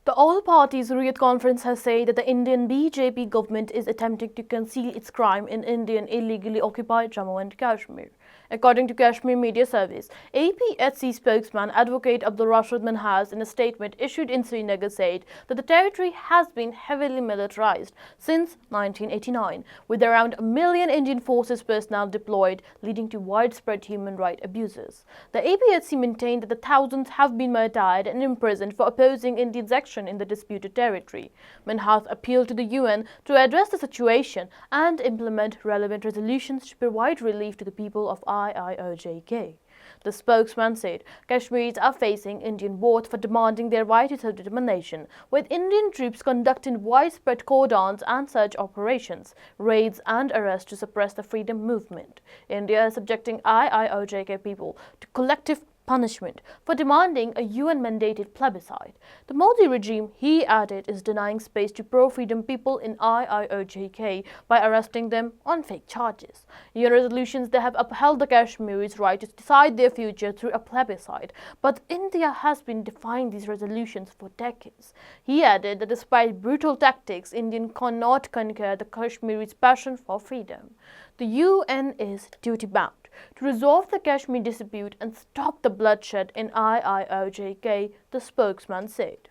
The All Parties Hurriyat Conference has said that the Indian BJP government is attempting to conceal its crime in Indian illegally occupied Jammu and Kashmir. According to Kashmir Media Service, APHC spokesman Advocate Abdul Rashid Manhas, in a statement issued in Srinagar, said that the territory has been heavily militarized since 1989, with around 1 million Indian forces personnel deployed, leading to widespread human rights abuses. The APHC maintained that the thousands have been martyred and imprisoned for opposing India's action in the disputed territory. Manhas appealed to the UN to address the situation and implement relevant resolutions to provide relief to the people of IIOJK. The spokesman said Kashmiris are facing Indian wrath for demanding their right to self-determination, with Indian troops conducting widespread cordons and search operations, raids and arrests to suppress the freedom movement. India is subjecting IIOJK people to collective punishment for demanding a UN-mandated plebiscite. The Modi regime, he added, is denying space to pro-freedom people in IIOJK by arresting them on fake charges. UN resolutions, they have upheld the Kashmiris' right to decide their future through a plebiscite, but India has been defying these resolutions for decades. He added that despite brutal tactics, India cannot conquer the Kashmiris' passion for freedom. The UN is duty-bound to resolve the Kashmir dispute and stop the bloodshed in IIOJK, the spokesman said.